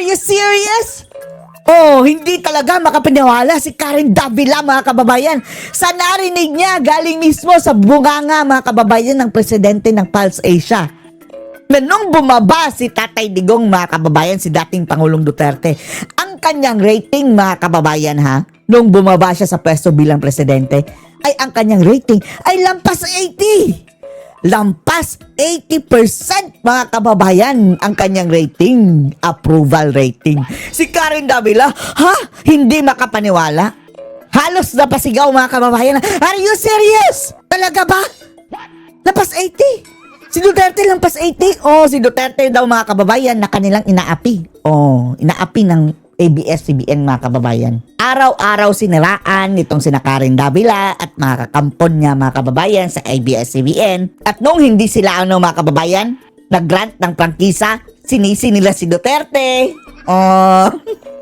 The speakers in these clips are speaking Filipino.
Are you serious? Oh, hindi talaga makapaniwala si Karen Davila, mga kababayan. Sa narinig niya, galing mismo sa bunganga, mga kababayan, ng presidente ng Pulse Asia. Na nung bumaba si Tatay Digong, mga kababayan, si dating Pangulong Duterte, ang kanyang rating, mga kababayan, ha, nung bumaba siya sa pwesto bilang presidente, ay ang kanyang rating ay lampas 80. Lampas 80%, mga kababayan, ang kanyang rating, approval rating. Si Karen Davila, ha? Hindi makapaniwala. Halos napasigaw, mga kababayan. Are you serious? Talaga ba? Lampas 80? Si Duterte lampas 80? Oh, si Duterte daw, mga kababayan, na kanilang inaapi. Oh, inaapi ng ABS-CBN, mga kababayan. Araw-araw siniraan nitong sina Karen Davila at mga kakampon niya, mga kababayan, sa ABS-CBN. At nung hindi sila, mga kababayan, nag-grant ng prangkisa, sinisi nila si Duterte. Oh,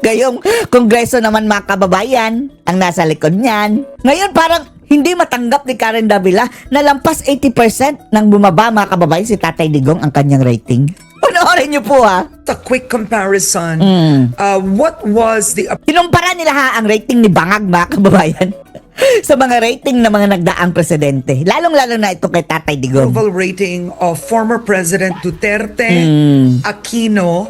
gayong kongreso naman, mga kababayan, ang nasa likod niyan. Ngayon parang hindi matanggap ni Karen Davila na lampas 80% nang bumaba, mga kababayan, si Tatay Digong ang kanyang rating. Panoorin niyo po, ha. A quick comparison. What was the Kinumpara nila, ha, ang rating ni Bangag, mga kababayan, sa mga rating ng mga nagdaang presidente. Lalong-lalo na ito kay Tatay Digong. approval rating of former President Duterte, Aquino,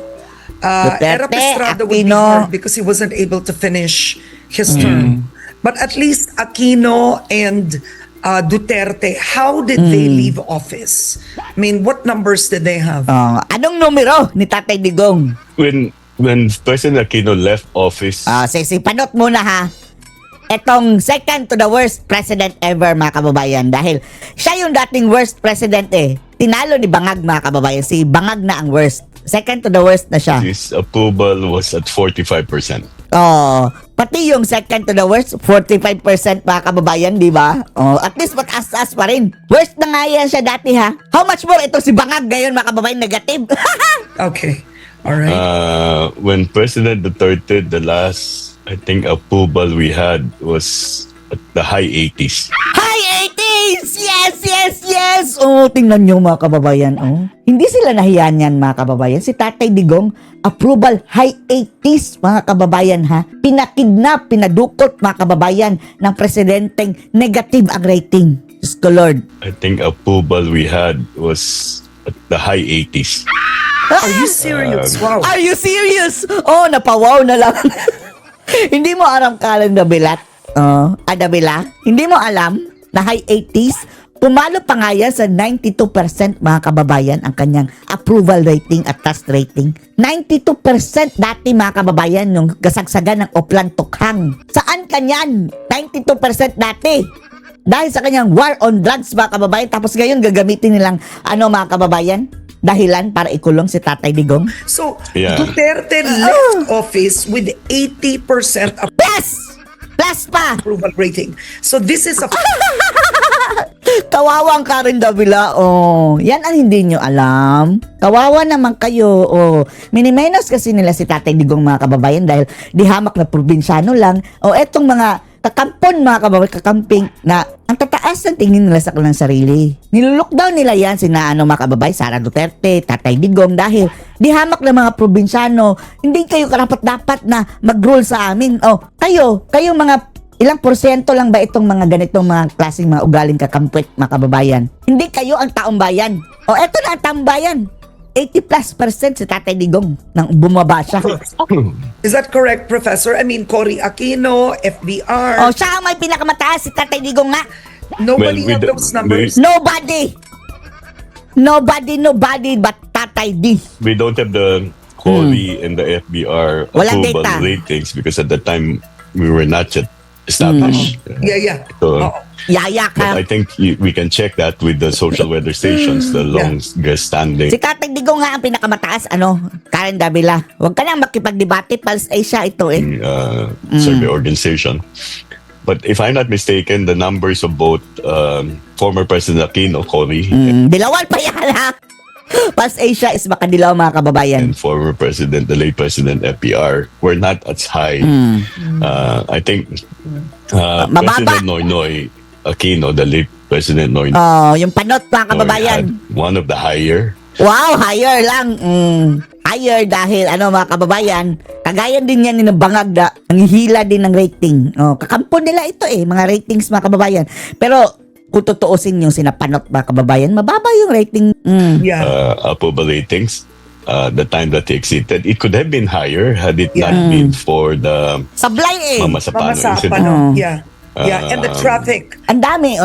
Era Duterte, Estrada would be Aquino. hard because he wasn't able to finish his term. But at least Aquino and Duterte, how did they leave office? I mean, what numbers did they have? Anong numero ni Tatay Digong? When President Aquino left office, Sipanot muna, ha. Etong second to the worst president ever, mga kababayan. Dahil siya yung dating worst president, eh. Tinalo ni Bangag, mga kababayan. Si Bangag na ang worst. Second to the worst na siya. his approval was at 45%. Pati yung second to the worst, 45%, mga kababayan, di ba? At least mataas-taas pa rin. Worst na nga yan siya dati, ha? How much more ito si Bangag ngayon, mga kababayan, negative? Okay. All right. When President Duterte, the last, I think, approval we had was at the high 80s. High 80s! Yes, yes, yes! Tingnan nyo, mga kababayan, Hindi sila nahiyan yan, mga kababayan. Si Tatay Digong, approval high 80s, mga kababayan, ha? Pinakidnap, pinadukot, mga kababayan, ng presidenteng negative ang rating. Diyos ko, Lord. I think approval we had was at the high 80s. Are you serious? Wow. Are you serious? Napawaw na lang. Hindi mo alam, Karen Davila? Davila? Hindi mo alam na high 80s? Pumalo pa nga yan sa 92%, mga kababayan, ang kanyang approval rating at trust rating. 92% dati, mga kababayan, yung gasagsagan ng Oplan Tukhang. Saan kanyan? 92% dati. Dahil sa kanyang war on drugs, mga kababayan. Tapos ngayon gagamitin nilang, mga kababayan, dahilan para ikulong si Tatay Digong. So, Duterte left office with 80% Plus pa! approval rating. So this is a Kawawang Karen Davila, yan ang hindi nyo alam. Kawawa naman kayo, Minimenos kasi nila si Tatay Digong, mga kababayan, dahil di hamak na probinsyano lang. Etong mga kakampon, mga kababayan, kakamping, na ang tataas ng tingin nila sa kanilang sarili. Nilolockdown nila yan, mga kababayan, Sara Duterte, Tatay Digong, dahil di hamak na mga probinsyano, hindi kayo karapat-dapat na mag-rule sa amin. Kayo mga ilang porsyento lang ba itong mga ganitong mga klaseng mga ugaling kakampwet, mga kababayan? Hindi kayo ang taong bayan. Eto na ang taong bayan. 80+% si Tatay Digong nang bumaba siya. Is that correct, Professor? I mean, Cory Aquino, FBR. Siya ang may pinakamataas, si Tatay Digong nga. Nobody Well, had those numbers. Nobody but Tatay D. we don't have the Cory and the FBR Walang approval data. ratings because at the time we were not yet established. Yeah. So, Yaya but ka. I think we can check that with the social weather stations, the longest standing. Si Tatay Digong nga ang pinakamataas, Karen Davila. Huwag ka nang makipagdebate, Pulse Asia ito, Survey organization. But if I'm not mistaken, the numbers of both former President Aquino, Cory, Dilawan pa yan, ha? Pulse Asia is makadilaw, mga kababayan. and former President, the late President FPR, were not as high. I think Mababa. President Noynoy Aquino, the late President Noynoy, Yung panot, mga kababayan. had one of the higher Wow, higher lang. Higher dahil mga kababayan, kagaya din yan ng bangag na nanghihila din ng rating. Kakampo nila ito mga ratings mga kababayan. Pero kung tutuusin yung sinapanot mga kababayan, mababa yung rating. Yeah. Approval ratings, the time that he exited, it could have been higher had it not been for the Sablay Mamasapano Mamasapa, incident. no? Yeah. Yeah, and the traffic. Ang dami,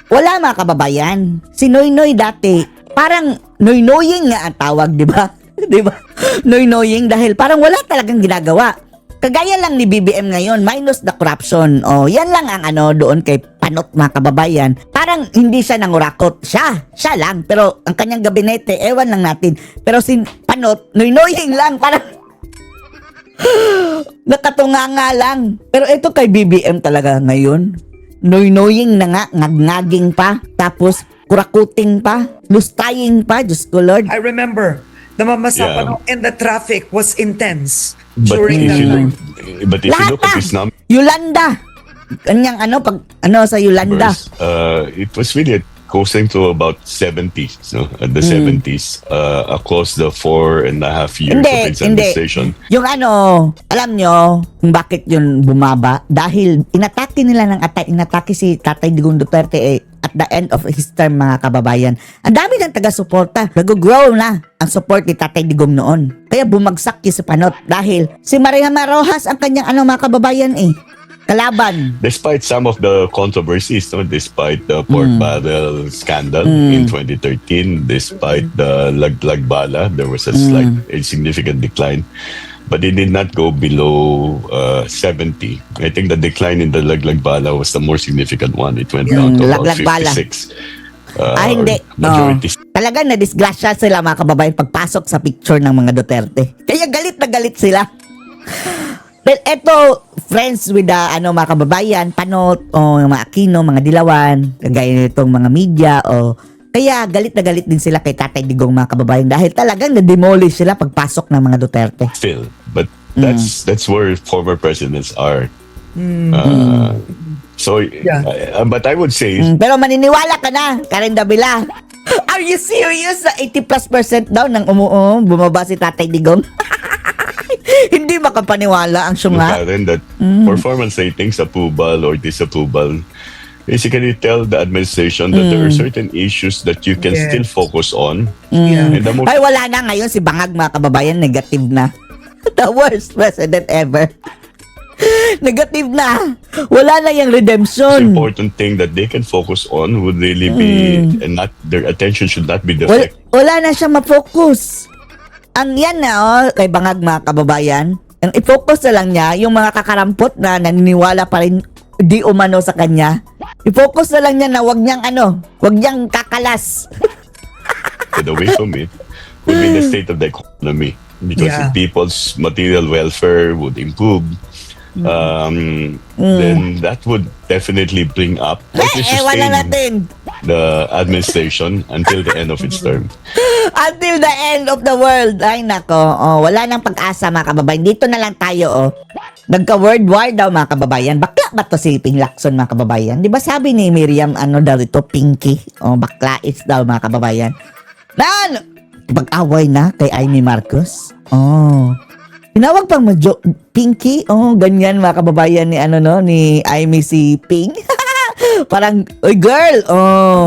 wala mga kababayan. Si Noynoy dati, parang noynoying nga ang tawag, di ba? Di ba? Noynoying dahil parang wala talagang ginagawa. Kagaya lang ni BBM ngayon, minus the corruption. Yan lang ang doon kay Panot mga kababayan. Parang hindi siya nangurakot. Siya lang. Pero ang kanyang gabinete, ewan lang natin. Pero si Panot, noynoying lang. Parang nakatunganga lang. Pero ito kay BBM talaga ngayon. Noynoying na nga, ngagngaging pa. Tapos kurakuting pa, lustaying pa, Diyos ko Lord. I remember the Mamasapa and the traffic was intense But during if that you time. look, but if you look at his numbers, Yolanda. Kanyang sa Yolanda. it was really closing to about 70s, no? At the 70s, across the 4.5 years of its administration. Yung alam nyo kung bakit yun bumaba? Dahil inatake nila inatake si Tatay Digong Duterte at the end of his term mga kababayan. Ang dami ng taga-suporta. Nag-grow na ang support ni Tatay Digong noon. Kaya bumagsak yung si Panot dahil si Maria Rojas ang kanyang mga kababayan kalaban. Despite some of the controversies, no? Despite the pork barrel scandal in 2013, despite the laglag bala, there was a significant decline. But it did not go below 70. I think the decline in the laglag bala was the more significant one. It went down to about Laglag bala. 56. Hindi. Majority. Talagang na-disgrasya sila mga kababayan pagpasok sa picture ng mga Duterte. Kaya galit na galit sila. Well, eto, friends with the mga kababayan, Panot, yung mga Aquino, mga Dilawan, kagaya nitong mga media, kaya galit na galit din sila kay Tatay Digong mga kababayan dahil talagang na-demolish sila pagpasok ng mga Duterte. Still, but that's where former presidents are. But I would say Pero maniniwala ka na, Karen Davila. Are you serious? 80+% daw nang bumaba si Tatay Digong? Hindi makapaniwala ang syunga. Karen, that performance ratings, approval or disapproval, basically tell the administration that there are certain issues that you can Yes. still focus on. Yeah. And the most Ay, wala na ngayon si Bangag mga kababayan, negative na. The worst president ever. Negative na. Wala na yung redemption. important thing that they can focus on would really be, and not their attention should not be Wala, deflected. wala na siya ma-focus. Ang yan na kay Bangag mga kababayan, ang i-focus na lang niya yung mga kakarampot na naniniwala pa rin di umano sa kanya. I-focus na lang niya na wag niyang kakalas. Away from it would be the state of the economy, because Yeah. if people's material welfare would improve, then that would definitely bring up or to Ewan na sustain natin. the administration until the end of its term. Until the end of the world. Ay nako, wala nang pag-asa mga kababayan. Dito na lang tayo Nagka-world war daw mga kababayan. Bakla ba to si Ping Lacson mga kababayan? Di ba sabi ni Miriam daw ito, Pinky? Baklais daw mga kababayan. Pag-away na kay Amy Marcos. Tinawag pang Pinky? Ganyan mga kababayan ni ni Amy si Ping. Parang, oy girl,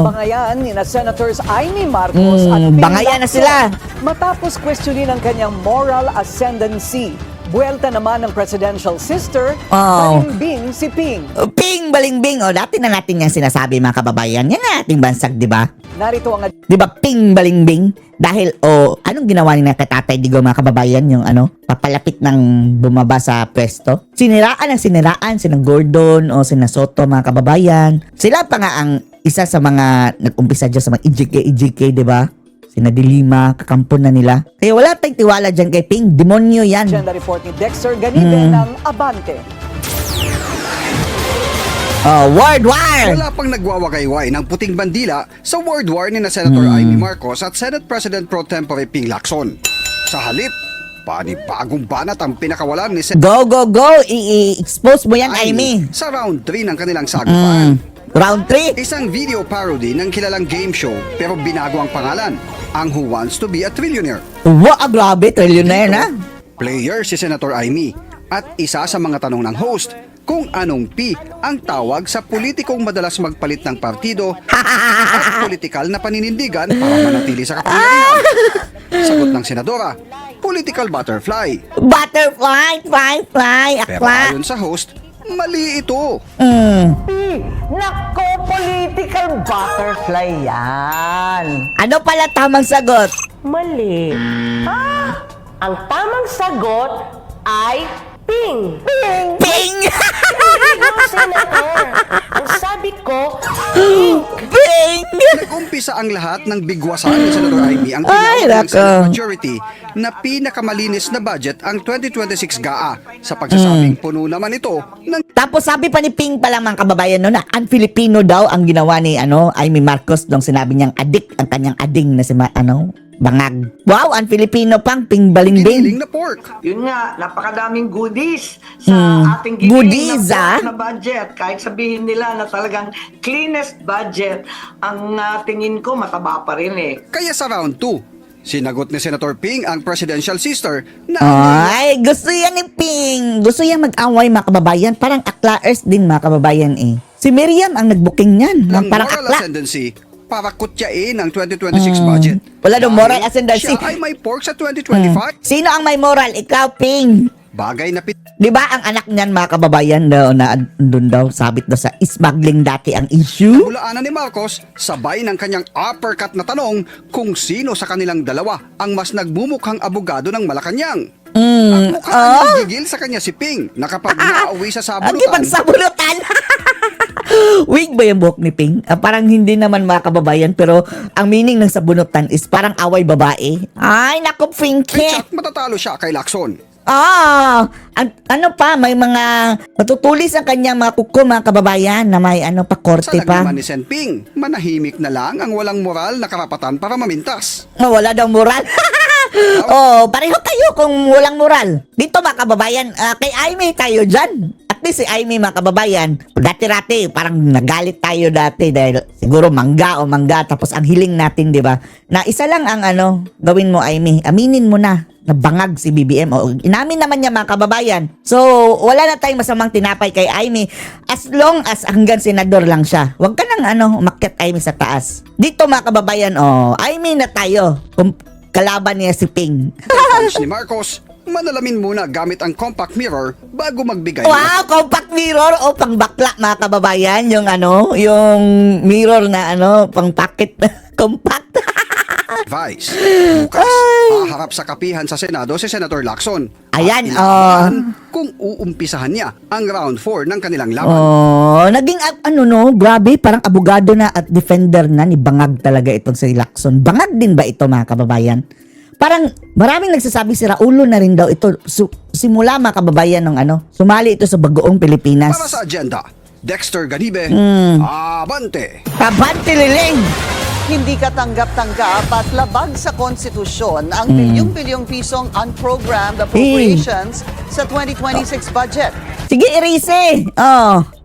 Bangayan ni na Senators Amy Marcos at Ping bangayan na Lacson sila. matapos questionin ang kanyang moral ascendancy. Buwelta naman ng presidential sister, balimbing si Ping. Ping, balingbing. Dati na natin yan sinasabi mga kababayan. Yan na ating bansag, di ba? Narito ang Di ba, ping, balingbing? Dahil, anong ginawa ni na kay Tatay Digong mga kababayan? Yung papalapit ng bumaba sa pwesto. Siniraan sina Gordon o sina Soto mga kababayan. Sila pa nga ang isa sa mga nag-umpisa dyan sa mga EJK, di ba? Sina Dilima, kakampon na nila. Kaya wala tayong tiwala dyan kay Ping. Demonyo yan. agenda report ni Dexter Ganide ng Abante. World War! Wala pang nagwawagayway ng puting bandila sa world war ni na Senator Amy Marcos at Senate President Pro Tempore Ping Lacson. Sa halip, panibagong banat ang pinakawalan ni Senator Go! I-expose mo yan, Amy. sa round 3 ng kanilang sagupaan. Round 3. Isang video parody ng kilalang game show pero binago ang pangalan, ang Who Wants to be a Trillionaire. Wow, grabe, trillionaire na. Player si Senator Amy at isa sa mga tanong ng host kung anong P ang tawag sa politikong madalas magpalit ng partido at politikal na paninindigan para manatili sa kapangyarihan. Sagot ng senadora, political butterfly. Butterfly, fly, Pero akla. ayon sa host, mali ito. Nako, political butterfly yan. Ano pala tamang sagot? Mali. Ang tamang sagot ay ping. Ping! Ikaw, Senator. Ang sabi ko, pink. Ping! Nag-umpisa ang lahat ng bigwasan ni Senator Amy ang Ay, tinawag ng nako. Senate majority na pinakamalinis na budget ang 2026 GAA sa pagsasabing puno naman ito ng Tapos sabi pa ni Ping pala mga kababayan no, na un-Filipino daw ang ginawa ni Amy Marcos nung sinabi niyang adik ang kanyang ading na si Bangag. Wow, un-Filipino pang Ping giniling Balimbing. na pork. Yun nga, napakadaming goodies sa ating Goodies, giniling na budget. Kahit sabihin nila na talagang cleanest budget, ang tingin ko mataba pa rin eh. Kaya sa round 2, sinagot ni Senator Ping ang presidential sister na Ay, gusto yan ni Ping. Gusto yan mag-away mga kababayan. Parang aklaers din mga kababayan eh. Si Miriam ang nag-booking niyan. ng Ng parang moral akla. ascendancy para kutyain ang 2026 budget. Wala daw moral Dahil ascendancy. Siya ay may pork sa 2025. Sino ang may moral? Ikaw, Ping. Bagay na Di ba ang anak niyan mga kababayan daw na doon daw sabit daw sa smuggling dati ang issue? Bulaanan ni Marcos, sabay ng kanyang uppercut na tanong kung sino sa kanilang dalawa ang mas nagmumukhang abogado ng Malacanang. At mukhang nagigil sa kanya si Ping na kapag nakauwi sa Ang sabulutan, ipagsabulutan. Wig ba yung buhok ni Ping? Parang hindi naman mga kababayan pero ang meaning ng sabunutan is parang away babae. Ay, naku, Pinky. Pitsak matatalo siya kay Lacson. Ano pa, may mga matutulis ang kanyang mga kuko mga kababayan na may Sa pa, korte pa. lagnaman ni Sen Ping, manahimik na lang ang walang moral na karapatan para mamintas. Wala daw moral. Pareho kayo kung walang moral. Dito mga kababayan, kay Aimee tayo dyan. At least si Aimee mga kababayan, dati-rati parang nagalit tayo dati dahil siguro mangga tapos ang hiling natin, di ba? Na isa lang ang gawin mo Aimee, aminin mo na bangag si BBM. Inamin naman niya mga kababayan. So, wala na tayong masamang tinapay kay Aimee as long as hanggang senador lang siya. Huwag ka nang umakyat Aimee sa taas. Dito mga kababayan, Aimee na tayo. Kalaban niya si Ping. Punch ni Marcos, manalamin muna gamit ang compact mirror bago magbigay ng Wow, compact mirror o pang bakla mga kababayan, yung mirror na pang pocket compact. advice. Bukas, haharap sa kapihan sa Senado si Senator Lacson. Ayan, kung uumpisahan niya ang round 4 ng kanilang laban. Naging grabe, parang abogado na at defender na ni Bangag talaga itong si Lacson. Bangag din ba ito mga kababayan? Parang maraming nagsasabi si Raulo na rin daw ito simula mga kababayan ng sumali ito sa Bagoong Pilipinas. Para sa agenda, Dexter Ganibe, Abante! Abante Liling! Hindi katanggap-tanggap at labag sa konstitusyon ang bilyong-bilyong pisong unprogrammed appropriations sa 2026 budget. Sige, Irise!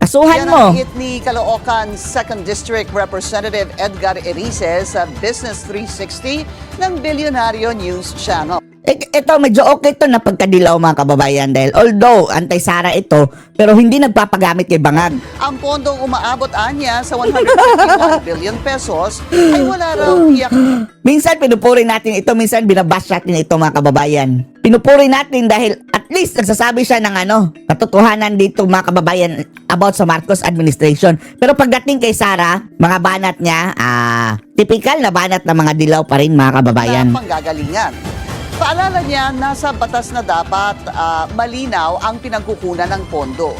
Kasuhan Yan mo. ang hit ni Caloocan 2nd District Representative Edgar Erice sa Business 360 ng Bilyonaryo News Channel. Ito, medyo okay ito na pagkadilaw mga kababayan dahil although anti-Sara ito, pero hindi nagpapagamit kay Bangag. Ang pondong umaabot anya sa 151 billion pesos ay wala raw tiyak. Minsan pinupuri natin ito, minsan binabash natin ito mga kababayan. Pinupuri natin dahil at least nagsasabi siya ng katotohanan dito mga kababayan about sa Marcos administration. Pero pagdating kay Sara, mga banat niya, typical na banat na mga dilaw pa rin mga kababayan. Na panggagalingan. Paalala niya, nasa batas na dapat malinaw ang pinagkukunan ng pondo.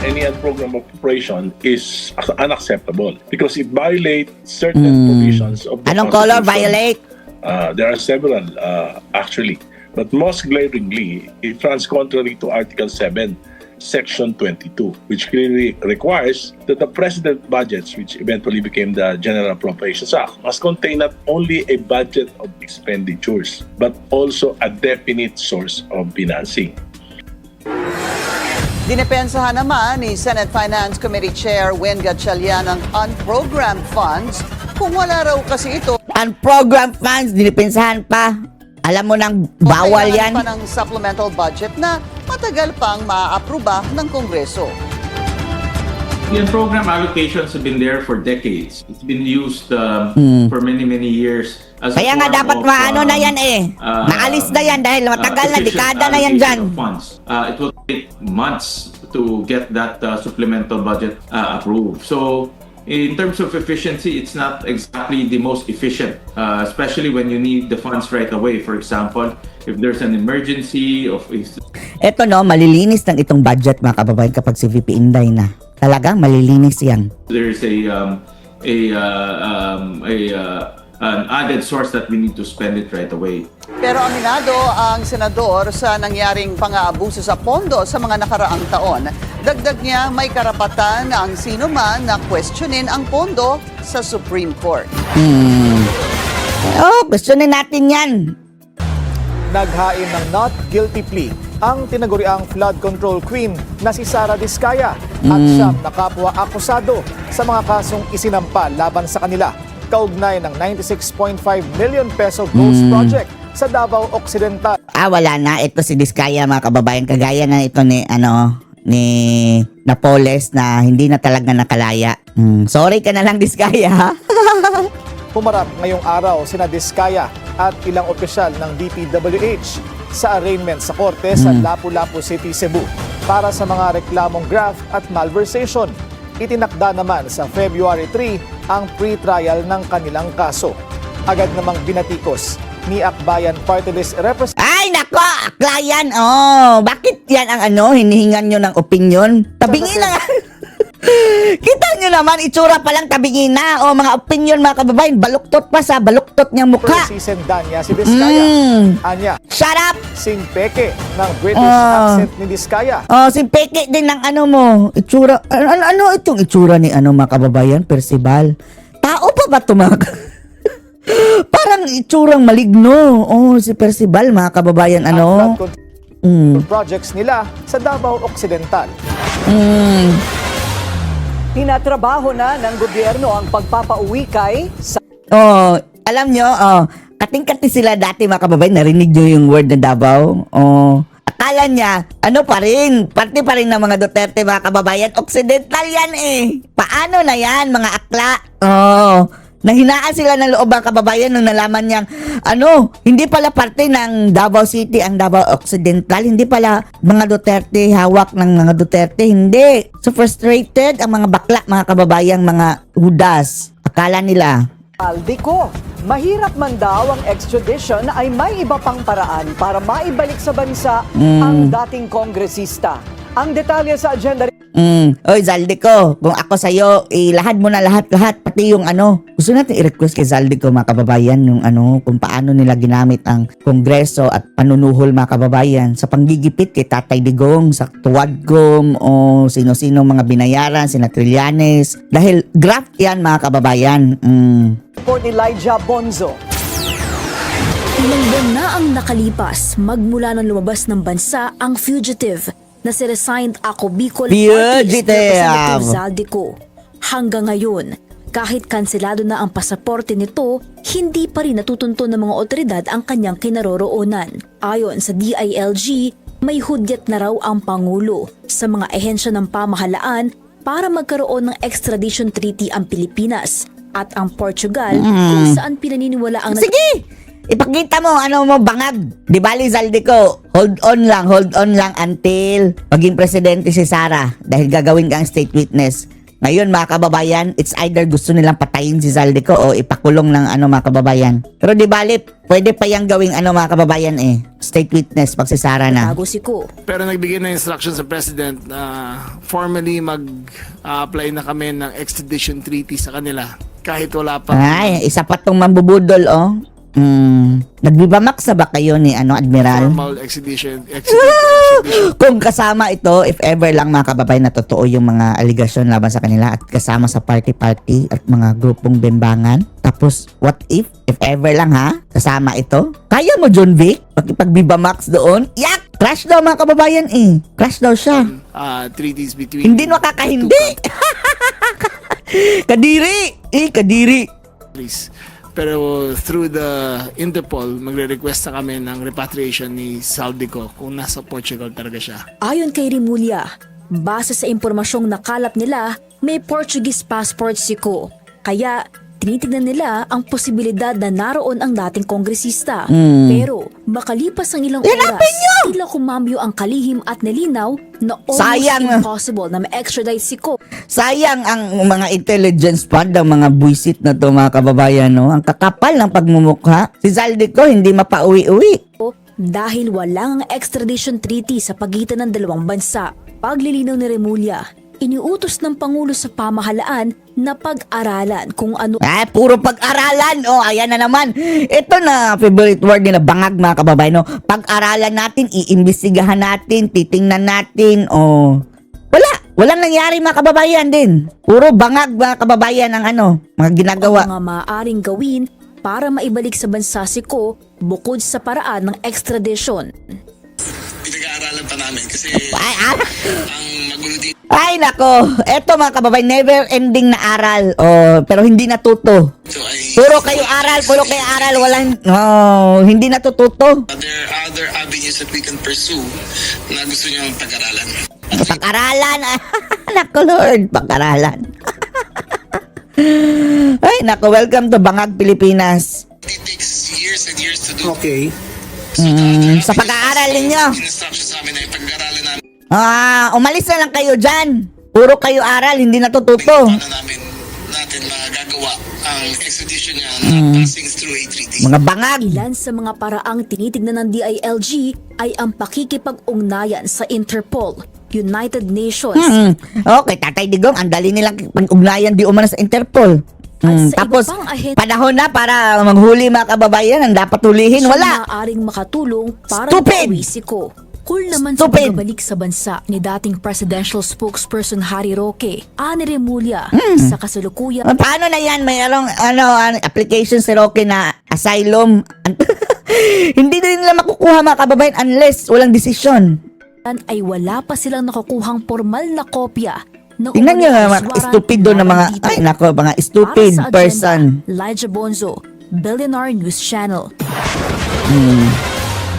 Any program of operation is unacceptable because it violates certain provisions of the Anong color Constitution. violate? There are several actually, but most glaringly, it runs contrary to Article 7, Section 22, which clearly requires that the President budgets, which eventually became the General Appropriations Act, must contain not only a budget of expenditures, but also a definite source of financing. Dinepensahan naman ni Senate Finance Committee Chair Win Gatchalian ang unprogrammed funds kung wala raw kasi ito Unprogrammed funds, dinipensahan pa. Alam mo nang bawal yan. pa ng supplemental budget na matagal pang maaaproba ng Kongreso. The program allocations have been there for decades. It's been used for many years. As a Kaya nga form dapat of, maano na yan Naalis na yan dahil matagal na, efficient dekada na yan dyan. allocation of funds. It will take months to get that supplemental budget approved. So, in terms of efficiency, it's not exactly the most efficient, especially when you need the funds right away. For example, if there's an emergency of Eto no, malilinis ng itong budget mga kababayan kapag si VP Inday na. Talagang malilinis yan. there's an added source that we need to spend it right away. Pero aminado ang senador sa nangyaring pang-aabuso sa pondo sa mga nakaraang taon. Dagdag niya may karapatan ang sino man na questionin ang pondo sa Supreme Court. Questionin natin yan. Naghain ng not guilty plea ang tinaguriang flood control queen na si Sara Diskaya at siyam na kapwa akusado sa mga kasong isinampa laban sa kanila kaugnay ng 96.5 million peso ghost project sa Davao Occidental. Wala na. Ito si Diskaya mga kababayan. Kagaya na ito ni Napoles na hindi na talaga nakalaya. Sorry ka na lang Diskaya ha. Pumarap ngayong araw sina Diskaya at ilang opisyal ng DPWH sa arraignment sa korte sa Lapu-Lapu City, Cebu para sa mga reklamong graft at malversation. Itinakda naman sa February 3 ang pre-trial ng kanilang kaso. Agad namang binatikos ni Akbayan Party List Ay nako, akla yan. Bakit yan ang hinihingan nyo ng opinion? Tabingin na nga. Kita nyo naman, itsura pa lang tabingin na. Mga opinion mga kababayan, baluktot pa sa baluktot niyang mukha. Sisendan niya si Diskaya. Anya, Shut up! sing peke ng British accent ni Diskaya. Si Peke din ng mo. Itsura. Ano itong itsura ni mga kababayan? Percival. Tao pa ba ito mga parang itsurang maligno. Si Percival mga kababayan Flood control projects nila sa Davao Occidental. Tinatrabaho na ng gobyerno ang pagpapauwi kay Alam nyo, kating-kati sila dati mga kababayan, narinig nyo yung word na Davao. Akala niya, pa rin, parte pa rin ng mga Duterte mga kababayan, Occidental yan Paano na yan mga akla? Nahinaan sila ng loob mga kababayan nung nalaman niyang, hindi pala parte ng Davao City ang Davao Occidental, hindi pala mga Duterte, hawak ng mga Duterte, hindi. So frustrated ang mga bakla, mga kababayang mga hudas. Akala nila. Aldico. Mahirap man daw ang extradition ay may iba pang paraan para maibalik sa bansa ang dating kongresista. Ang detalye sa agenda Oy, Zaldico, kung ako sa'yo, ilahad mo na lahat, pati yung Gusto natin i-request kay Zaldico, mga kababayan, yung kung paano nila ginamit ang Kongreso at panunuhol, mga kababayan, sa panggigipit kay Tatay Digong, sa Tuwadgom, o sino-sino mga binayaran, sina Trillanes. Dahil graft yan, mga kababayan. Report ni Elijah Bonzo. Ilang buwan na ang nakalipas magmula nang lumabas ng bansa ang fugitive na si resigned Ako Bicol Artist Representative Zaldico. Hanggang ngayon, kahit kanselado na ang pasaporte nito, hindi pa rin natutunto ng mga otoridad ang kanyang kinaroroonan. Ayon sa DILG, may hudyat na raw ang Pangulo sa mga ehensya ng pamahalaan para magkaroon ng extradition treaty ang Pilipinas at ang Portugal kung saan pinaniniwala ang... Sige! Ipakita mo, bangag. Di bali, Zaldico, hold on lang until maging presidente si Sara dahil gagawin ka ang state witness. Ngayon, mga kababayan, it's either gusto nilang patayin si Zaldico o ipakulong ng mga kababayan. Pero di bali, pwede pa yung gawing mga kababayan state witness pag si Sara na. Pero nagbigay na instruction sa President na formally mag-apply na kami ng extradition treaty sa kanila kahit wala pa. Ay, isa pa tong mambubudol, Nagbibamak sa ba kayo ni Admiral? Formal extradition. Kung kasama ito, if ever lang mga kababayan na totoo yung mga aligasyon laban sa kanila at kasama sa party-party at mga grupong bembangan. Tapos, what if ever lang kasama ito? Kaya mo, John Vic? Pag-Bibamax doon? Yak! Crush daw mga kababayan eh. Crush daw siya. Treaties between Hindi makakahindi. Kadiri. Kadiri. countries. Pero through the Interpol, magre-request na kami ng repatriation ni Saldico kung nasa Portugal talaga siya. Ayon kay Rimulya, base sa impormasyong nakalap nila, may Portuguese passport si Ko. Kaya tinitignan nila ang posibilidad na naroon ang dating kongresista. Pero makalipas ang ilang oras, tila kumambyo ang kalihim at nilinaw na almost Sayang. impossible na ma-extradite si Ko. Sayang ang mga intelligence fund, ang mga buisit na to mga kababayan, no? Ang kakapal ng pagmumukha. Si Saldico hindi mapauwi-uwi. Dahil walang extradition treaty sa pagitan ng dalawang bansa. Paglilinaw ni Remulla, iniutos ng Pangulo sa pamahalaan na pag-aralan kung ano Puro pag-aralan. Ayan na naman. Ito na favorite word nila, bangag mga kababayan, no? Pag-aralan natin, iimbestigahan natin, titingnan natin, Walang nangyari mga kababayan din. Puro bangag mga kababayan ang mga ginagawa. mga maaaring gawin para maibalik sa bansa si Ko bukod sa paraan ng extradition. Pinag-aaralan pa namin kasi ang magulo dito. Ay nako, eto mga kababayan, never ending na aral. Pero hindi natuto. Puro kayo aral, walang hindi natututo. There are other avenues that we can pursue na gusto niyo pag-aralan. Pag-aralan. Nako Lord, pag-aralan. Ay nako, welcome to Bangag, Pilipinas. It takes years and years to do. Okay. Sa pag-aaral ninyo. Instruction sa amin ay pag-aralan namin. Umalis na lang kayo dyan. Puro kayo aral, hindi natututo. Paano natin magagawa ang extradition niya na passing through a treaty. Mga bangag. Ilan sa mga paraang tinitignan ng DILG ay ang pakikipag-ugnayan sa Interpol, United Nations, Okay, Tatay Digong, ang dali nilang pag-ugnayan di umana sa Interpol. At sa Tapos, iba pang ahensya panahon na para manghuli mga kababayan, ang dapat hulihin, wala. maaaring makatulong para Stupid! mauwi si Ko. Cool naman sa Stupid! pagbabalik sa bansa ni dating presidential spokesperson Harry Roque, Ani Remulla, sa kasalukuyan Paano na yan? Mayroong application si Roque na asylum. Hindi na nila makukuha mga kababayan unless walang desisyon. ay wala pa silang nakukuhang formal na kopya ng Tingnan nyo umuwi mga warrant stupido na mga, dito. ay nako, mga stupid Para sa person. agenda, Elijah Bonzo, Billionaire News Channel.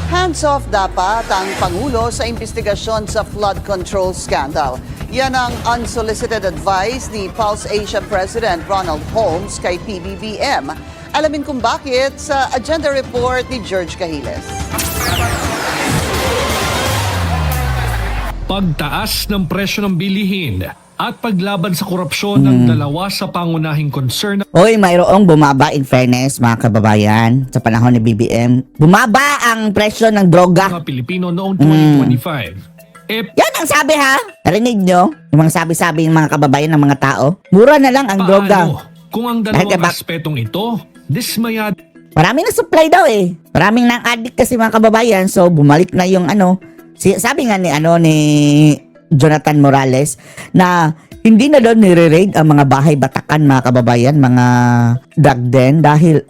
Hands off dapat ang Pangulo sa investigasyon sa flood control scandal. Yan ang unsolicited advice ni Pulse Asia President Ronald Holmes kay PBBM. Alamin kung bakit sa agenda report ni George Cahiles. Pagtaas ng presyo ng bilihin at paglaban sa korupsyon ng dalawa sa pangunahing concern Hoy, mayroong bumaba in fairness mga kababayan sa panahon ni BBM. Bumaba ang presyo ng droga. ng mga Pilipino noong 2025. Yan ang sabi ha. Narinig nyo? Yung mga sabi-sabi ng mga kababayan ng mga tao. Mura na lang ang droga. Kung ang Dahil dalawang kay aspetong ito, dismayado Maraming na supply daw eh. Maraming nang addict kasi mga kababayan. So bumalik na yung sabi nga ni Jonathan Morales na hindi na daw nire-raid ang mga bahay batakan mga kababayan, mga drug den dahil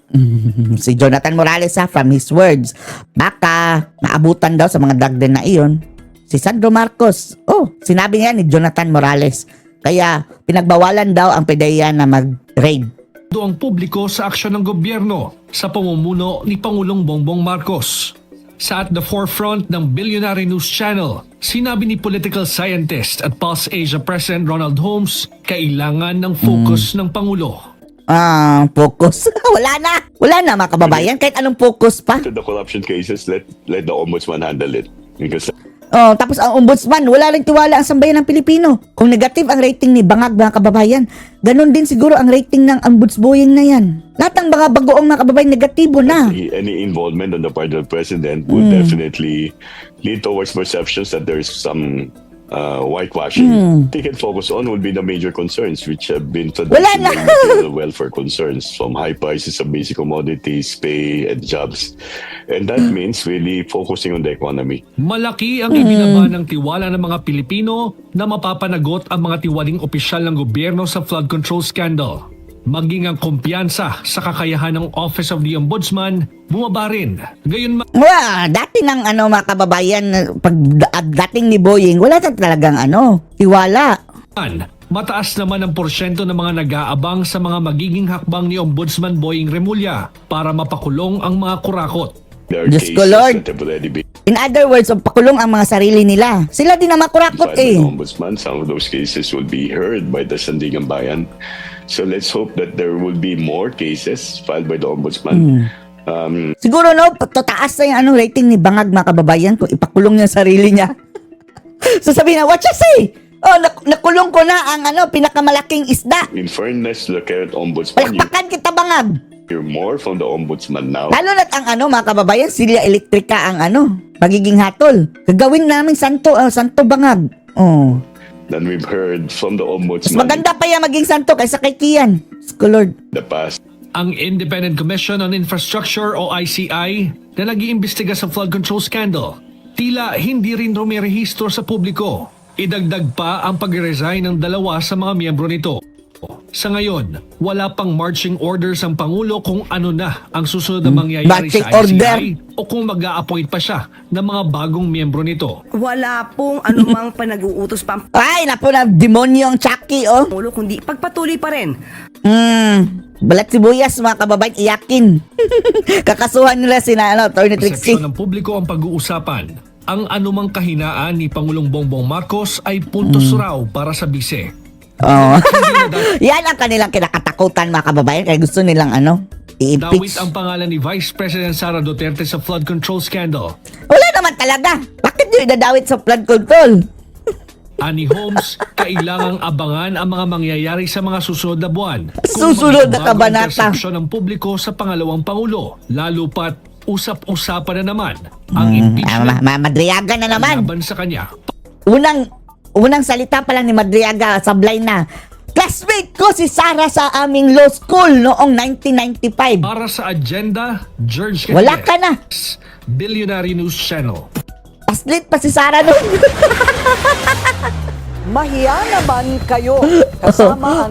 si Jonathan Morales from his words, baka naabutan daw sa mga drug den na iyon si Sandro Marcos. Sinabi nga ni Jonathan Morales. Kaya pinagbawalan daw ang PDEA na mag-raid. ang publiko sa aksyon ng gobyerno sa pamumuno ni Pangulong Bongbong Marcos. Sa at the forefront ng Billionaire News Channel, sinabi ni political scientist at Pulse Asia President Ronald Holmes, kailangan ng focus ng Pangulo. Focus. Wala na mga kababayan, kahit anong focus pa. To the corruption cases, let the ombudsman handle it. Because Tapos ang ombudsman, wala rin tiwala ang sambayan ng Pilipino. Kung negative ang rating ni Bangag mga kababayan, ganun din siguro ang rating ng ombudsboying na yan. Lahat ng mga bagoong mga kababayan, negatibo na. any involvement on the part of the president would definitely lead towards perceptions that there is some whitewashing. They can focus on would be the major concerns which have been traditional material welfare concerns, from high prices of basic commodities, pay, and jobs. And that means really focusing on the economy. Malaki ang ibinaba ng tiwala ng mga Pilipino na mapapanagot ang mga tiwaling opisyal ng gobyerno sa flood control scandal. maging ang kumpiyansa sa kakayahan ng Office of the Ombudsman bumaba rin. Gayon Dati ng mga kababayan, dating ni Boying, wala na talagang tiwala. mataas naman ang porsyento ng mga nag-aabang sa mga magiging hakbang ni Ombudsman Boying Remulla para mapakulong ang mga kurakot. Diyos ko, Lord. In other words, pakulong ang mga sarili nila. Sila din ang makurakot Ombudsman, some of those cases will be heard by the Sandigan Bayan. So let's hope that there will be more cases filed by the Ombudsman. Siguro tataas na yung rating ni Bangag, mga kababayan, kung ipakulong niya sarili niya. So sabihin na, what you say? Nakulong ko na ang pinakamalaking isda. In fairness to the current Ombudsman, Palakpakan kita, Bangag. hear more from the Ombudsman now. Lalo na't ang mga kababayan, Silya Electrica ang magiging hatol. Gagawin namin santo Bangag. Than we've heard from the Mas Ombudsman maganda pa yan maging santo kaysa kay Kian. Diyos ko, Lord. in the past. Ang Independent Commission on Infrastructure o ICI na nag-iimbestiga sa flood control scandal, tila hindi rin rumirehistro sa publiko. Idagdag pa ang pag-resign ng 2 sa mga miyembro nito. Sa ngayon, wala pang marching orders ang Pangulo kung ano na ang susunod na mangyayari Marching sa ICI order. o kung mag-a-appoint pa siya ng mga bagong miyembro nito. Wala pong anumang panag-uutos pa ang Ay, napo na demonyo ang Chucky, Pangulo, kundi pagpatuloy pa rin. Balat sibuyas, mga kababayan, iyakin. Kakasuhan nila sina Attorney Trixie. Persepsyon ng publiko ang pag-uusapan. Ang anumang kahinaan ni Pangulong Bongbong Marcos ay puntos raw para sa bise. Yan ang kanilang kinakatakutan, mga kababayan, kaya gusto nilang Dawit i-impeach. ang pangalan ni Vice President Sara Duterte sa flood control scandal. Wala naman talaga. Bakit nyo idadawit sa flood control? Ani Holmes, kailangang abangan ang mga mangyayari sa mga susunod na buwan. Susunod na Kung magbabago ang kabanata. persepsyon ng publiko sa pangalawang Pangulo, lalo pat usap-usapan na naman ang impeachment Madriaga na naman. laban sa kanya. Unang salita pa lang ni Madriaga, sablay na. Classmate ko si Sara sa aming law school noong 1995. Para sa agenda, George Wala ka na. Billionaire News Channel. Paslit pa si Sara nun. Mahiya naman kayo kasama ang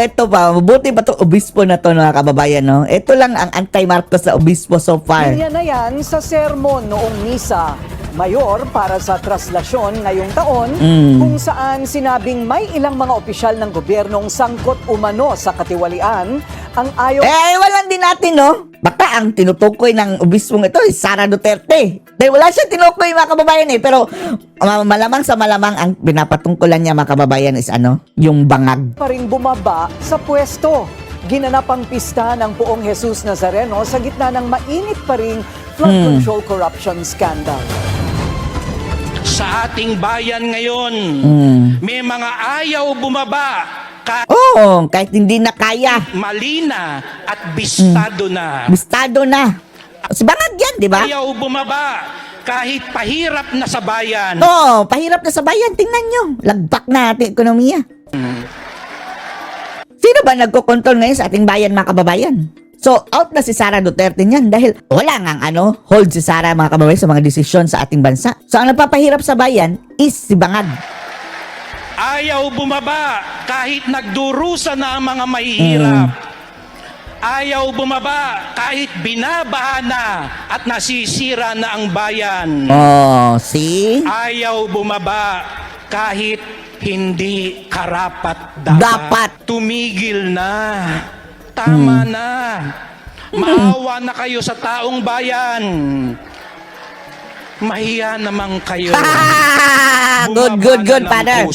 Eto pa. Mabuti pa to obispo na to, mga kababayan, no? Ito lang ang anti-Marcos na obispo so far. linya na yan sa sermon noong misa mayor para sa traslasyon ngayong taon kung saan sinabing may ilang mga opisyal ng gobyernong sangkot umano sa katiwalian ang ayaw Walang din natin, no? Baka ang tinutukoy ng obispong ito is Sara Duterte. Dahil wala siya tinukoy, mga kababayan, pero malamang sa malamang ang pinapatungkulan niya, mga kababayan, is yung Bangag. pa rin bumaba sa pwesto. Ginanap ang pista ng Poong Jesus Nazareno sa gitna ng mainit pa ring flood control corruption scandal. Sa ating bayan ngayon, may mga ayaw bumaba. Kahit hindi na kaya. Mali na at bistado na. Bistado na. Si Bangag yan, di ba? Ayaw bumaba kahit pahirap na sa bayan. Pahirap na sa bayan. Tingnan nyo. Lagpak na ating ekonomiya. Sino ba nagkokontrol ngayon sa ating bayan, mga kababayan? So, out na si Sara Duterte niyan dahil wala ngang hold si Sara, mga kababayan, sa mga desisyon sa ating bansa. So, ang nagpapahirap sa bayan is si Bangag. Ayaw bumaba kahit nagdurusa na ang mga mahihirap. Ayaw bumaba kahit binabaha na at nasisira na ang bayan. See? Ayaw bumaba kahit hindi karapat-dapat. Tumigil na. Tama na. Maawa na kayo sa taong bayan. Mahiya naman kayo. Good, Father.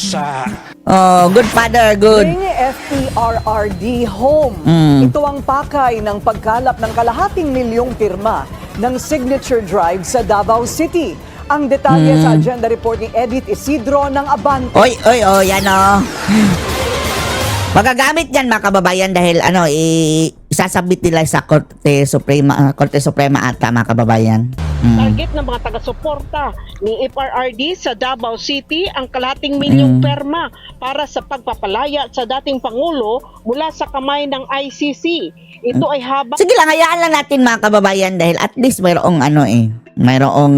Good, Father, good. Bring FPRRD home. Ito ang pakay ng pagkalap ng 250,000 pirma ng signature drive sa Davao City. Ang detalye sa agenda report ni Edith Isidro ng Abante. Yan magagamit yan, mga kababayan, dahil isasabit nila sa Korte Suprema ata, mga kababayan. Target ng mga taga-suporta ni FPRRD sa Davao City ang 250,000 perma para sa pagpapalaya sa dating Pangulo mula sa kamay ng ICC. Ito ay habang... Sige lang, hayaan lang natin, mga kababayan, dahil at least mayroong mayroong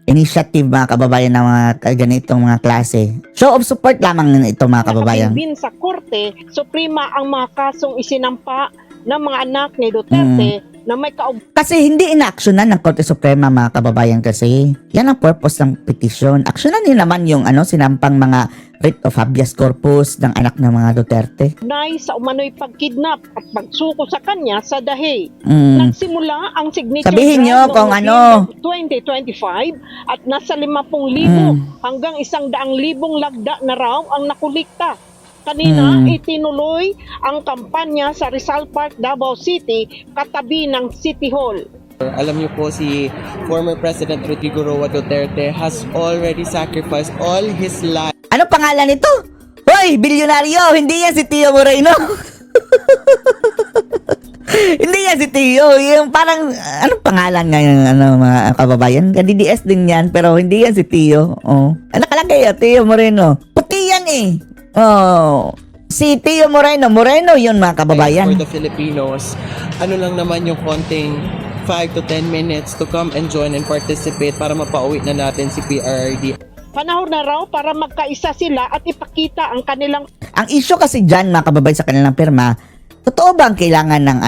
initiative mga kababayan ng mga ganitong mga klase. Show of support lamang ito mga kababayan. Nakabinbin sa Korte Suprema ang mga kasong isinampa ng mga anak ni Duterte na may Kasi hindi inaksyonan ng Korte Suprema mga kababayan kasi yan ang purpose ng petition. Aksyonan din naman yung sinampang mga writ of habeas corpus ng anak ng mga Duterte. Nay sa umano'y pagkidnap at pagsuko sa kanya sa Dahey. Mm. Nagsimula ang signature Sabihin drive nyo noong kung November 2025 at nasa 50,000 hanggang 100,000 lagda na raw ang nakulikta. Kanina, itinuloy ang kampanya sa Rizal Park, Davao City, katabi ng City Hall. Alam niyo po si former President Rodrigo Roa Duterte has already sacrificed all his life. Ano pangalan nito? Hoy, bilyonaryo! Hindi yan si Tio Moreno. Hindi yan si Tio. Yung parang, anong pangalan ngayon, mga kababayan? DDS din yan, pero hindi yan si Tio. Oh. Nakalagay Tio Moreno. Puti yan eh. Oh. Si Tio Moreno. Moreno yun mga kababayan. For the Filipinos, ano lang naman yung konting 5 to 10 minutes to come and join and participate para mapauwi na natin si PRRD. Panahon na raw para magkaisa sila at ipakita ang kanilang... Ang issue kasi dyan mga kababayan sa kanilang pirma, totoo ba ang kailangan ng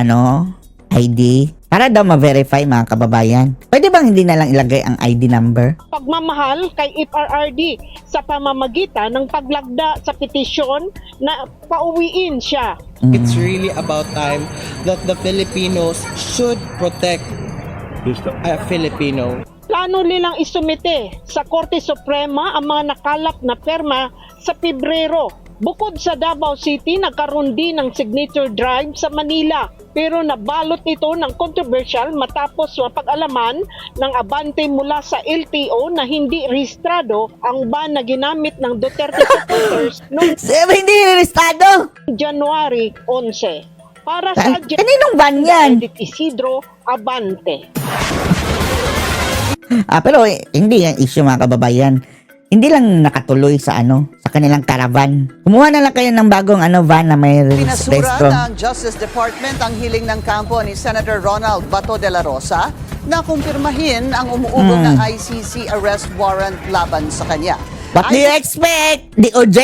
ID? Para daw ma-verify mga kababayan. Pwede bang hindi na lang ilagay ang ID number? Pagmamahal kay FRRD sa pamamagitan ng paglagda sa petisyon na pauwiin siya. It's really about time that the Filipinos should protect a Filipino. Plano nilang isumite sa Korte Suprema ang mga nakalap na perma sa Pebrero. Bukod sa Davao City, nagkaroon din ng signature drive sa Manila. Pero nabalot ito ng controversial matapos mapag-alaman ng abante mula sa LTO na hindi rehistrado ang ban na ginamit ng Duterte supporters noong hindi rehistrado? January 11. Para sa kaninong ban yan? Isidro Abante. Pero hindi yan issue mga kababayan. Hindi lang nakatuloy sa sa kanilang caravan. Kumuha na lang kayo ng bagong van na may Pinasura restro. ng Justice Department ang hiling ng kampo ni Senator Ronald Bato de la Rosa na kumpirmahin ang umuugong na ICC arrest warrant laban sa kanya. What do you expect? DOJ?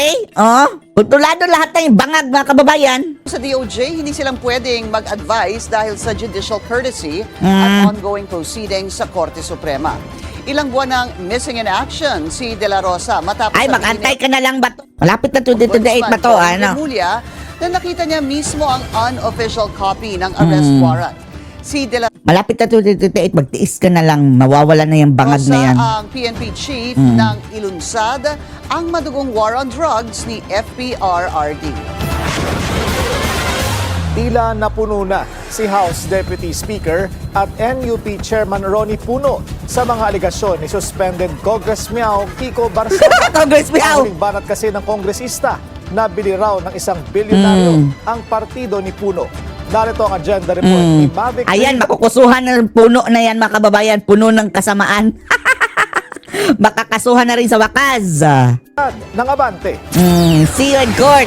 Putulado lahat ng bangag mga kababayan. Sa DOJ, hindi silang pwedeng mag-advise dahil sa judicial courtesy at ongoing proceedings sa Korte Suprema. Ilang buwan ng missing in action si De La Rosa matapos Ay, mag-antay ka na lang ba? Malapit na 2028 ba to? Remulla, na nakita niya mismo ang unofficial copy ng arrest warrant. Si De La Malapit na 2028, magtiis ka na lang. Mawawala na yung bangag na yan. ang PNP chief ng ilunsad ang madugong war on drugs ni FPRRD. Tila napuno na si House Deputy Speaker at NUP Chairman Ronnie Puno sa mga aligasyon ni suspended Congress Miao Kiko Barsaga. Congress Miao! Ang banat kasi ng kongresista na bili raw ng isang bilyonaryo ang partido ni Puno. Narito ang agenda report ni Mavic. Ayan, makukusuhan ng puno na yan mga kababayan. Puno ng kasamaan. Makakasuhan na rin sa wakas. Ng Abante. See you in court.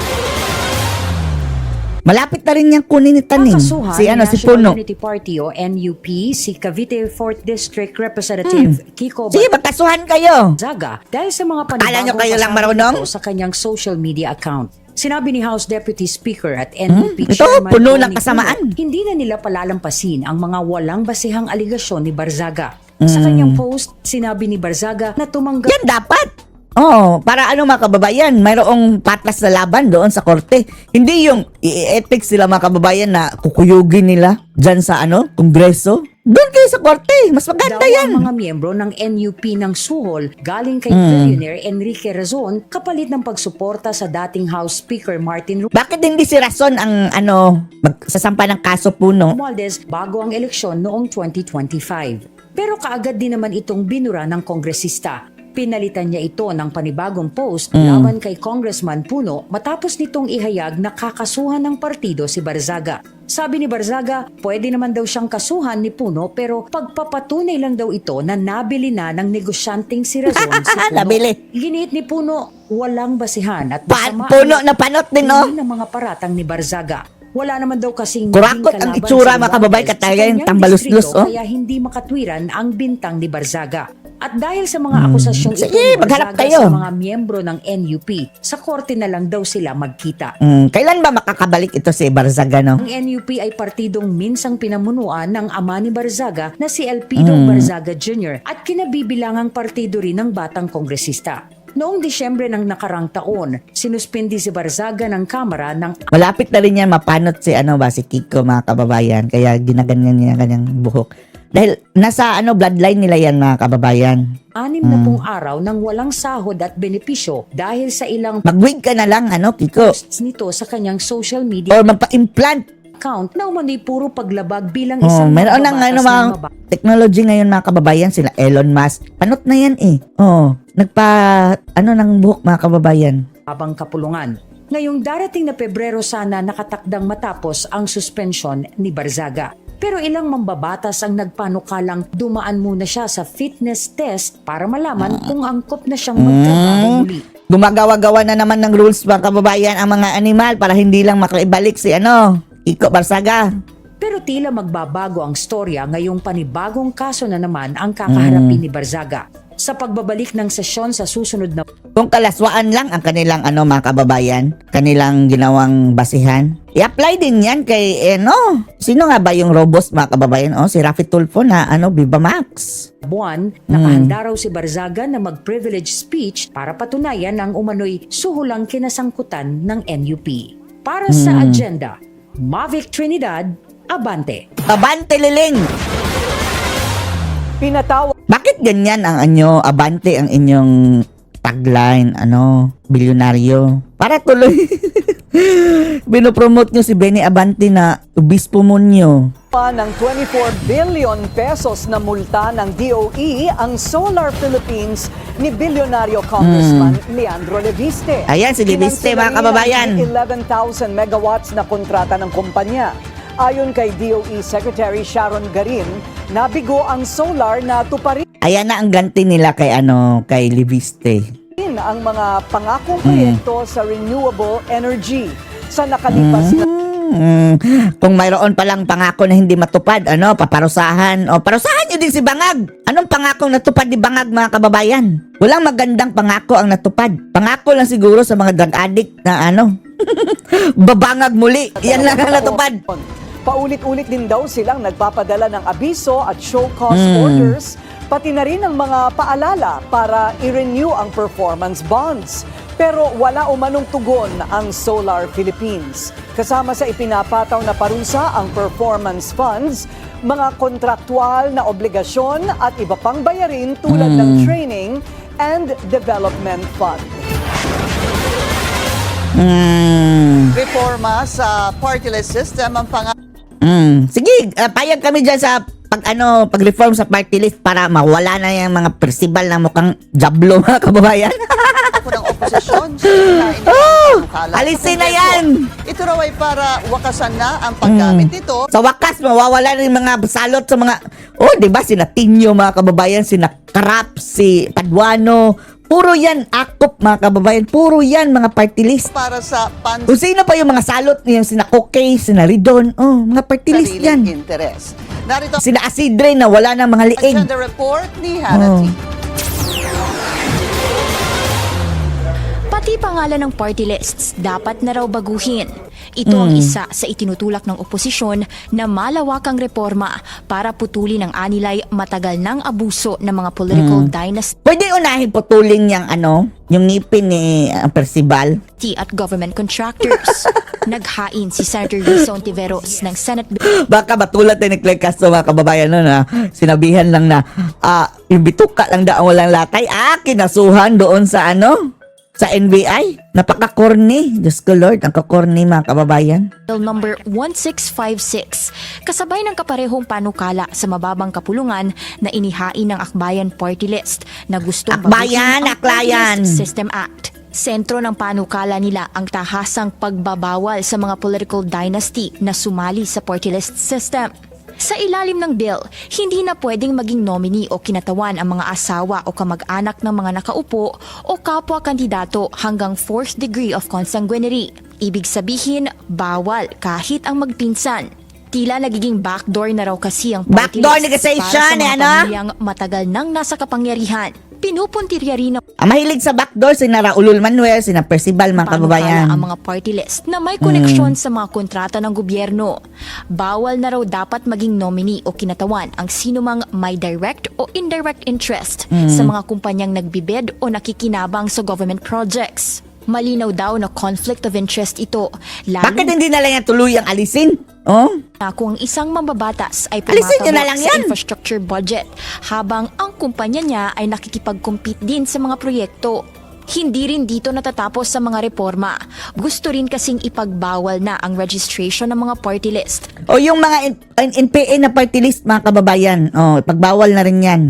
Malapit na rin niyang kunin ni Taning. Si Puno. National Unity Party o NUP, si Cavite 4th District Representative Kiko Sige, magkasuhan kayo. Zaga dahil sa mga Kala nyo panibagong kayo lang pasabi marunong? nito sa kanyang social media account. Sinabi ni House Deputy Speaker at NUP Ito, Chairman puno Ronnie ng kasamaan. Puno, hindi na nila palalampasin ang mga walang basihang aligasyon ni Barzaga. Sa kanyang post, sinabi ni Barzaga na tumanggap... Yan dapat. Para mga kababayan, mayroong patas na laban doon sa korte. Hindi yung i-ethics sila mga kababayan na kukuyugin nila dyan sa kongreso. Doon kayo sa korte. Mas maganda yan. Ang mga miyembro ng NUP ng Suhol galing kay billionaire Enrique Razon kapalit ng pagsuporta sa dating House Speaker Martin Bakit hindi si Razon ang magsasampa ng kaso Puno? Romualdez bago ang eleksyon noong 2025. Pero kaagad din naman itong binura ng kongresista. Pinalitan niya ito ng panibagong post laban kay Congressman Puno matapos nitong ihayag na kakasuhan ng partido si Barzaga. Sabi ni Barzaga, pwede naman daw siyang kasuhan ni Puno pero pagpapatunay lang daw ito na nabili na ng negosyanteng si Razon si Puno. Nabili. Giniit ni Puno, walang basihan at Puno na panot din, ng mga paratang ni Barzaga. Wala naman daw kasing Kurakot ang itsura, mga kababayan, katayan, tambaluslos, oh. Kaya hindi makatwiran ang bintang ni Barzaga. At dahil sa mga akusasyong ito Sige, ni magharap Barzaga kayo. sa mga miyembro ng NUP, sa korte na lang daw sila magkita. Kailan ba makakabalik ito si Barzaga, no? Ang NUP ay partidong minsang pinamunuan ng ama ni Barzaga na si Elpido Barzaga Jr. at kinabibilangang partido rin ng batang kongresista. Noong Disyembre ng nakarang taon, sinuspindi si Barzaga ng Kamara ng Malapit na rin yan mapanot si si Kiko, mga kababayan. Kaya ginaganyan niya kanyang buhok. Dahil nasa bloodline nila yan, mga kababayan. 60 araw nang walang sahod at benepisyo dahil sa ilang Mag-wig ka na lang, Kiko. posts nito sa kanyang social media Or magpa-implant. account na umano'y puro paglabag bilang isang Meron ng mababatas mga ng babae. technology ngayon, mga kababayan, sila Elon Musk. Panot na yan eh. Ng buhok, mga kababayan. Habang kapulungan. Ngayong darating na Pebrero sana nakatakdang matapos ang suspension ni Barzaga. Pero ilang mambabatas ang nagpanukalang dumaan muna siya sa fitness test para malaman kung angkop na siyang magtrabaho muli. Gumagawa-gawa na naman ng rules, mga kababayan, ang mga animal para hindi lang makaibalik si Kiko Barzaga. Pero tila magbabago ang storya ngayong panibagong kaso na naman ang kakaharapin ni Barzaga. Sa pagbabalik ng sesyon sa susunod na Kung kalaswaan lang ang kanilang mga kababayan, kanilang ginawang basihan, i-apply din yan kay sino nga ba yung robust, mga kababayan? Si Rafi Tulfo na Viva Max. buwan, nakahanda raw si Barzaga na mag-privilege speech para patunayan ang umano'y suhulang kinasangkutan ng NUP. Para sa agenda, Mavic Trinidad, Abante. Abante, Liling! Pinatawag Bakit ganyan ang Abante ang inyong tagline, bilyonaryo? Para tuloy. Binopromote nyo si Benny Abante na obispo monyo. pa ng 24 billion pesos na multa ng DOE ang Solar Philippines ni bilyonaryo Congressman Leandro Leviste. Ayan, si Leviste, mga kababayan. 11,000 megawatts na kontrata ng kumpanya. Ayon kay DOE Secretary Sharon Garin, nabigo ang solar na tuparin Ayan na ang ganti nila kay Leviste. ang mga pangakong proyekto sa renewable energy. Sa nakalipas na Kung mayroon palang pangako na hindi matupad, paparusahan. O, parusahan nyo din si Bangag. Anong pangakong natupad ni Bangag, mga kababayan? Walang magandang pangako ang natupad. Pangako lang siguro sa mga drug addict na babangag muli. Yan lang ang natupad. paulit-ulit din daw silang nagpapadala ng abiso at show cause orders, pati na rin ang mga paalala para i-renew ang performance bonds. Pero wala umanong tugon ang Solar Philippines. Kasama sa ipinapataw na parusa ang performance funds, mga kontraktual na obligasyon at iba pang bayarin tulad ng training and development fund. Reforma sa party list system ang Sige, payag kami dyan sa pag-reform sa party list para mawala na yung mga persibal na mukhang jablo, mga kababayan. ng oposisyon. Alisin na yan! Ito raw ay para wakasan na ang paggamit nito. Sa wakas, mawawala rin mga salot sa mga, diba, sina Tinyo, mga kababayan, sina Karap, si Paduano, puro yan akop, mga kababayan, puro yan mga party list. Para sa Kung sino pa yung mga salot niya, sina Kokey, sina Ridon, mga party list yan. Interes. Narito Sina Asidre na wala ng mga liig. agenda report ni Hannah T. Pati pangalan ng party lists dapat na raw baguhin. Ito ang isa sa itinutulak ng oposisyon na malawakang reforma para putulin ang anilay matagal ng abuso ng mga political dynasty Pwede unahin putulin yung ngipin ni Percival. at government contractors. Naghain si Senator Risa Ontiveros ng Senate Baka batulad ni Claire Castro, mga kababayan, na sinabihan lang na yung bituka lang daw walang latay. Kinasuhan doon sa sa NBI. Napaka-corny. Diyos ko Lord, ang ka-corny, mga kababayan. Bill number 1656, kasabay ng kaparehong panukala sa mababang kapulungan na inihain ng Akbayan Party List na gustong Akbayan, baguhin ang Party Aklayan. List System Act. Sentro ng panukala nila ang tahasang pagbabawal sa mga political dynasty na sumali sa party list system. Sa ilalim ng bill, hindi na pwedeng maging nominee o kinatawan ang mga asawa o kamag-anak ng mga nakaupo o kapwa kandidato hanggang 4th degree of consanguinity. Ibig sabihin, bawal kahit ang magpinsan. Tila nagiging backdoor na raw kasi ang party Backdoor list negotiation, para sa mga ano? pamilyang matagal nang nasa kapangyarihan. Pinupuntirya rin ng Mahilig sa backdoor, sina Raulul Manuel, sina Percival, mga kababayan. ang mga party list na may koneksyon sa mga kontrata ng gobyerno. Bawal na raw dapat maging nominee o kinatawan ang sinumang may direct o indirect interest sa mga kumpanyang nagbibid o nakikinabang sa government projects. Malinaw daw na conflict of interest ito. Bakit hindi na lang yan tuluyang alisin? Oh? Na kung ang isang mambabatas ay Alisin nyo na lang pumatabok sa yan. infrastructure budget habang ang kumpanya niya ay nakikipag-compete din sa mga proyekto. Hindi rin dito natatapos sa mga reforma. Gusto rin kasing ipagbawal na ang registration ng mga party list. O yung mga NPA na party list, mga kababayan, pagbawal na rin yan.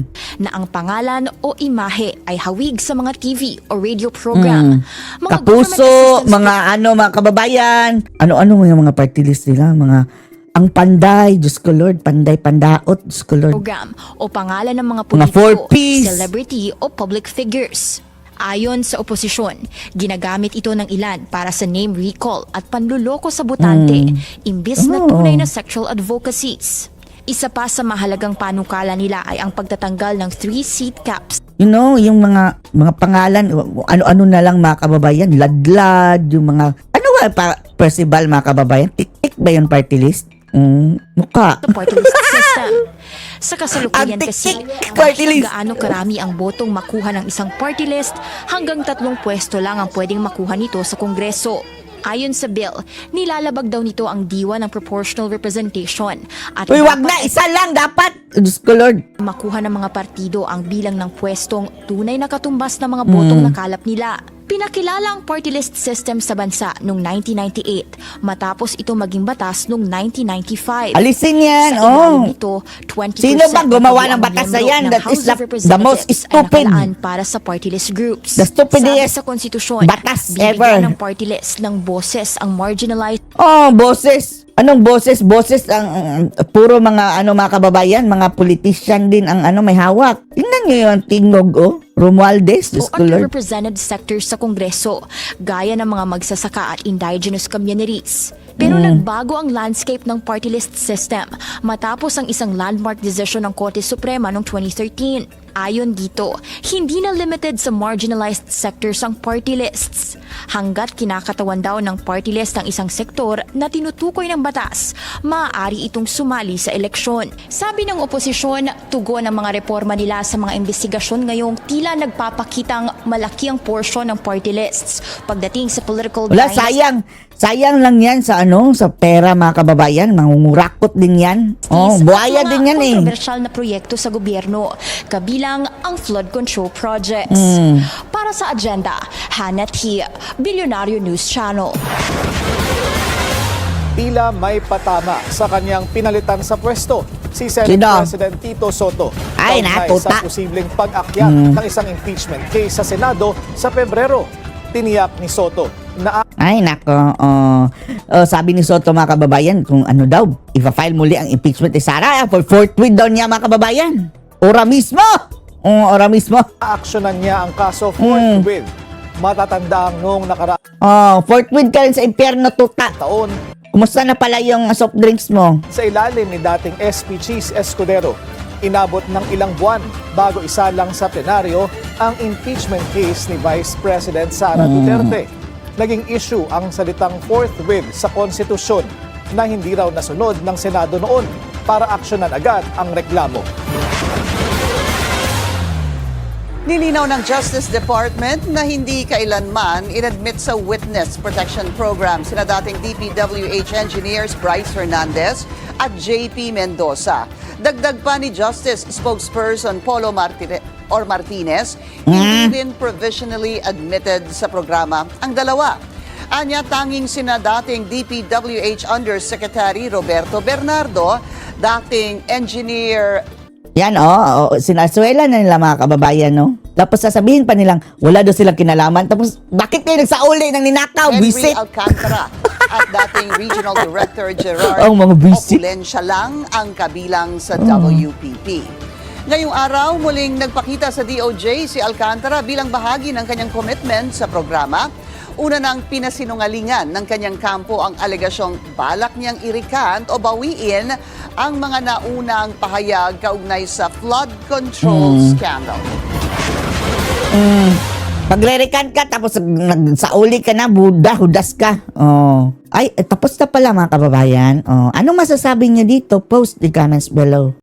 Na ang pangalan o imahe ay hawig sa mga TV o radio program. Mga government Kapuso, assistance mga kababayan. Ano-ano yung mga party list nila? Ang panday, Diyos ko Lord, panday-pandaot, Diyos ko Lord. program o pangalan ng mga Mga politiko, 4Ps. celebrity o public figures. Ayon sa oposisyon, ginagamit ito ng ilan para sa name recall at panluloko sa botante, imbis na tunay na sexual advocacies. Isa pa sa mahalagang panukala nila ay ang pagtatanggal ng 3-seat caps. You know, yung mga pangalan, ano-ano na lang, mga kababayan, ladlad, yung mga, Percival, mga kababayan, tik-tik ba yung party list? Mukha. Sa party list system. Sa kasalukuyan kasi, party list. gaano karami ang botong makuha ng isang party list, hanggang 3 pwesto lang ang pwedeng makuha nito sa Kongreso. Ayon sa bill, nilalabag daw nito ang diwa ng proportional representation. At Uy, wag na, isa lang dapat. Diyos ko Lord. Makuha ng mga partido ang bilang ng pwestong tunay na katumbas ng mga botong nakalap nila. Pinakilala ang party list system sa bansa noong 1998 matapos ito maging batas noong 1995. Alisin yan, Sa ilalim nito, 20% Sino bang gumawa ang ng batas na miyembro yan? ng That is House of the most Representatives ay stupid. nakalaan para sa party list groups. The stupidest Sabi sa konstitusyon, batas bibigyan ever. ng party list ng boses ang marginalized Boses. Anong boses? Boses ang puro mga mga kababayan, mga politician din ang may hawak. Tingnan niyo yung tingog, Romualdez, o Diyos ko Lord. underrepresented sectors sa Kongreso, gaya ng mga magsasaka at indigenous communities. Pero nagbago ang landscape ng party list system matapos ang isang landmark decision ng Korte Suprema noong 2013. Ayon dito, hindi na limited sa marginalized sectors ang party lists. Hanggat kinakatawan daw ng party list ang isang sektor na tinutukoy ng batas, maaari itong sumali sa eleksyon. Sabi ng oposisyon, tugon ang mga reforma nila sa mga investigasyon ngayong tila nagpapakitang malaki ang porsyon ng party lists pagdating sa political Wala, dynasty. sayang lang yan sa sa pera, mga kababayan. Mangungurakot din yan. Buhaya At din yan mga kontrobersyal na proyekto sa gobyerno, kabilang ang flood control projects. Para sa agenda, Hannah T. Billionario News Channel. Tila may patama sa kanyang pinalitan sa pwesto si Senate Sino? President Tito Soto. Ay, Kaugnay natuta. sa posibleng pag-akyat ng isang impeachment case sa Senado sa Pebrero. Tiniyak ni Soto na Ay, nako. Sabi ni Soto, mga kababayan, kung daw, ipa-file muli ang impeachment ni Sara for forthwith daw niya, mga kababayan. Ora mismo! Ora mismo. aaksyonan niya ang kaso forthwith. Matatanda noong nakaraang Forthwith ka rin sa impyerno, tuta. taon Kumusta na pala yung soft drinks mo? sa ilalim ni dating SP Cheese Escudero. Inabot ng ilang buwan bago isalang sa plenaryo ang impeachment case ni Vice President Sara Duterte. Naging issue ang salitang forthwith sa konstitusyon na hindi raw nasunod ng Senado noon para aksyonan agad ang reklamo. Nilinaw ng Justice Department na hindi kailanman inadmit sa Witness Protection Program sina dating DPWH engineers Bryce Hernandez at JP Mendoza. Dagdag pa ni Justice spokesperson Polo Martinez, hindi rin provisionally admitted sa programa ang dalawa. Anya, tanging sina dating DPWH Undersecretary Roberto Bernardo, dating engineer Yan, sinaswela na nila, mga kababayan, no? Tapos sasabihin pa nilang, wala daw silang kinalaman. Tapos, bakit kayo nagsauli ng ninakaw? Henry Visit? Alcantara at dating Regional Director Gerard Mga visit. Opulensya lang ang kabilang sa WPP. Ngayong araw, muling nagpakita sa DOJ si Alcantara bilang bahagi ng kanyang commitment sa programa. Una nang pinasinungalingan ng kanyang kampo ang alegasyong balak niyang i-recant o bawiin ang mga naunang pahayag kaugnay sa flood control scandal. Pagre-recant ka, tapos sauli ka na, hudas ka. Ay, tapos na pala mga kababayan. Anong masasabi niyo dito? Post the comments below.